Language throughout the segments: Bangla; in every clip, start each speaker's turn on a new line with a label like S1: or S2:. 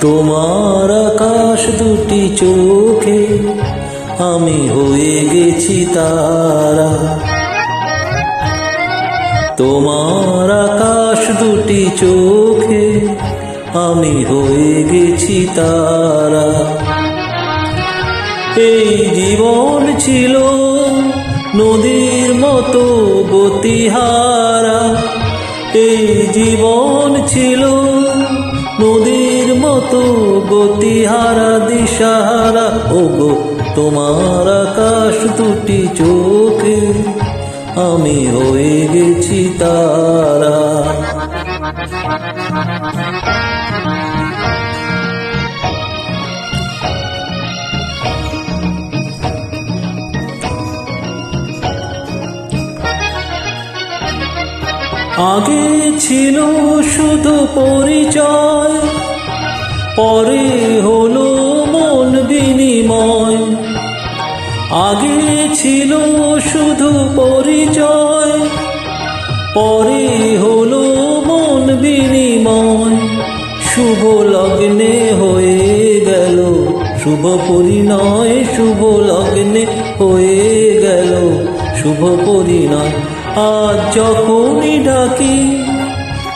S1: তোমার আকাশ দুটি চোখে আমি হয়ে গেছি তারা। তোমার আকাশ দুটি চোখে আমি হয়ে গেছি তারা। এই জীবন ছিল নদীর মতো গতিহারা। এই জীবন ছিল নদীর মতো গতিহারা দিশাহারা। ওগো তোমার আকাশ দুটি চোখে আমি হয়ে গেছি তারা। আগে ছিল শুধু পরিচয়, পরে হলো মন বিনিময়। আগে ছিল শুধু পরিচয়, পরে হলো মন বিনিময়। শুভ লগ্নে হয়ে গেল শুভ পরিণয়। শুভ লগ্নে হয়ে গেল শুভ পরিণয়। আজ যখনই ডাকি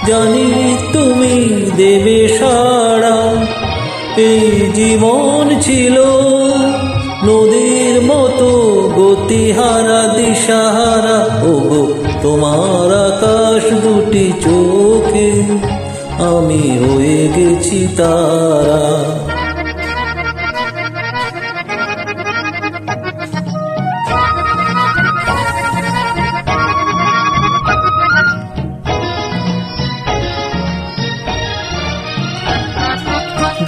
S1: জানি তুমি দেবে সাড়া। এই জীবন ছিল নদীর মতো গতিহারা দিশাহারা। ওগো তোমার আকাশ দুটি চোখে আমি হয়ে গেছি তারা।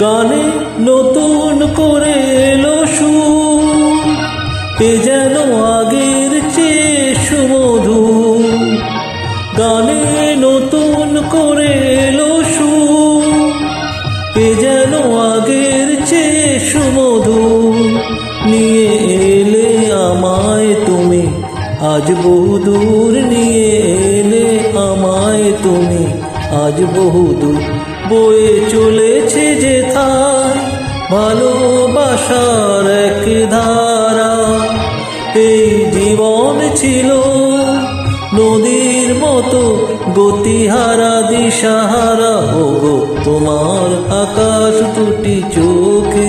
S1: গানে নতুন করে এলো সুর, এ যেন আগের চেয়ে সুমধুর। গানে নতুন করে এলো সুর, এ যেন আগের চেয়ে সুমধুর। নিয়ে এলে আমায় তুমি আজ বহুদূর। নিয়ে এলে আমায় তুমি আজ বহুদূর। বয়ে চলেছে যেথায় ভালোবাসার এক ধারা। এই জীবন ছিল নদীর মতো গতিহারা দিশাহারা। ওগো তোমার আকাশ দুটি চোখে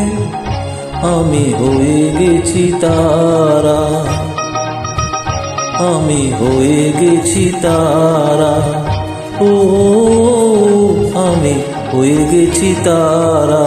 S1: আমি হয়ে গেছি তারা। আমি হয়ে গেছি তারা। ও আমি হয়ে গেছি তারা।